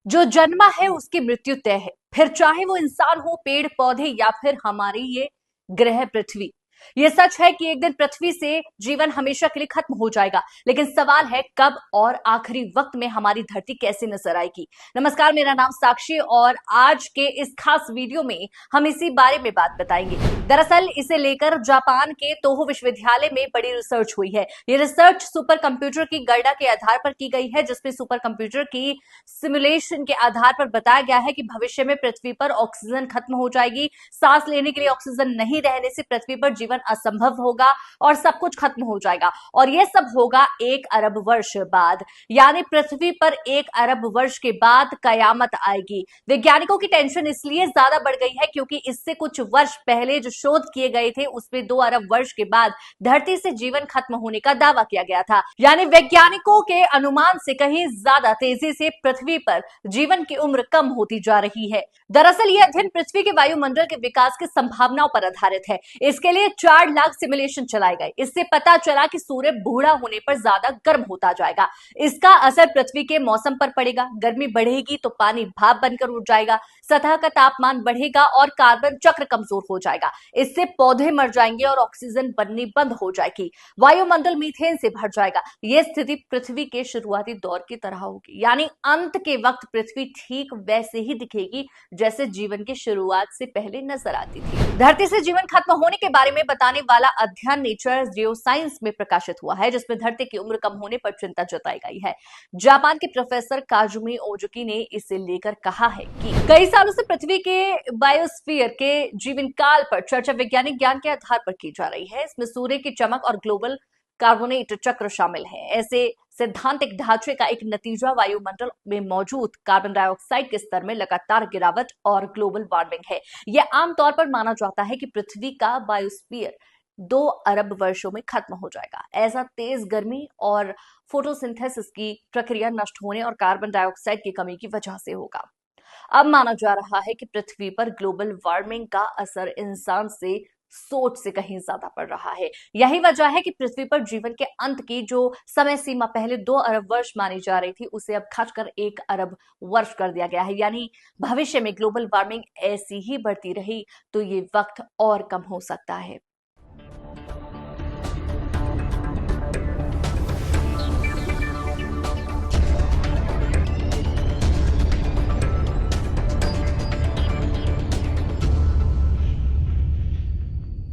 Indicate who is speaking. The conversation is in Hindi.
Speaker 1: जो जन्मा है उसकी मृत्यु तय है, फिर चाहे वो इंसान हो, पेड़ पौधे या फिर हमारी ये ग्रह पृथ्वी। ये सच है कि एक दिन पृथ्वी से जीवन हमेशा के लिए खत्म हो जाएगा, लेकिन सवाल है कब और आखिरी वक्त में हमारी धरती कैसे नजर आएगी। नमस्कार, मेरा नाम साक्षी और आज के इस खास वीडियो में हम इसी बारे में बात बताएंगे। दरअसल इसे लेकर जापान के तोहो विश्वविद्यालय में बड़ी रिसर्च हुई है। ये रिसर्च सुपर कंप्यूटर की गणना के आधार पर की गई है, जिसमें सुपर कंप्यूटर की सिमुलेशन के आधार पर बताया गया है कि भविष्य में पृथ्वी पर ऑक्सीजन खत्म हो जाएगी। सांस लेने के लिए ऑक्सीजन नहीं रहने से पृथ्वी पर जीवन असंभव होगा और सब कुछ खत्म हो जाएगा। और यह सब होगा 1 अरब वर्ष बाद, यानी पृथ्वी पर 1 अरब वर्ष के बाद कयामत आएगी। वैज्ञानिकों की टेंशन इसलिए ज्यादा बढ़ गई है क्योंकि इससे कुछ वर्ष पहले जो शोध किए गए थे उसमें 2 अरब वर्ष के बाद धरती से जीवन खत्म होने का दावा किया गया था। यानी वैज्ञानिकों के अनुमान से कहीं ज्यादा तेजी से पृथ्वी पर जीवन की उम्र कम होती जा रही है। दरअसल यह अध्ययन पृथ्वी के वायुमंडल के विकास की संभावनाओं पर आधारित है। इसके लिए 4 लाख सिमुलेशन चलाए गए। इससे पता चला कि सूर्य बूढ़ा होने पर ज्यादा गर्म होता जाएगा। इसका असर पृथ्वी के मौसम पर पड़ेगा। गर्मी बढ़ेगी तो पानी भाप बनकर उड़ जाएगा, सतह का तापमान बढ़ेगा और कार्बन चक्र कमजोर हो जाएगा। इससे पौधे मर जाएंगे और ऑक्सीजन बननी बंद हो जाएगी। वायुमंडल मीथेन से भर जाएगा। यह स्थिति पृथ्वी के शुरुआती दौर की तरह होगी, यानी अंत के वक्त पृथ्वी ठीक वैसे ही दिखेगी जैसे जीवन की शुरुआत से पहले नजर आती थी। धरती से जीवन खत्म होने के बारे में बताने वाला अध्ययन नेचर जियोसाइंस में प्रकाशित हुआ है, जिसमें धरती की उम्र कम होने पर चिंता जताई गई है। जापान के प्रोफेसर काजुमी ओजुकी ने इसे लेकर कहा है कि कई सालों से पृथ्वी के बायोस्फीयर के जीवन काल पर चर्चा वैज्ञानिक ज्ञान के आधार पर की जा रही है। इसमें सूर्य की चमक और ग्लोबल कार्बोनेट चक्र शामिल है। ऐसे सैद्धांतिक ढांचे का एक नतीजा वायुमंडल में मौजूद कार्बन डाइऑक्साइड के स्तर में लगातार गिरावट और ग्लोबल वार्मिंग है। यह आमतौर पर माना जाता है कि पृथ्वी का बायोस्फीयर 2 अरब वर्षों में खत्म हो जाएगा। ऐसा तेज गर्मी और फोटोसिंथेसिस की प्रक्रिया नष्ट होने और कार्बन डाइऑक्साइड की कमी की वजह से होगा। अब माना जा रहा है कि पृथ्वी पर ग्लोबल वार्मिंग का असर इंसान से सोच से कहीं ज्यादा पड़ रहा है। यही वजह है कि पृथ्वी पर जीवन के अंत की जो समय सीमा पहले 2 अरब वर्ष मानी जा रही थी उसे अब घटकर 1 अरब वर्ष कर दिया गया है। यानी भविष्य में ग्लोबल वार्मिंग ऐसी ही बढ़ती रही तो ये वक्त और कम हो सकता है।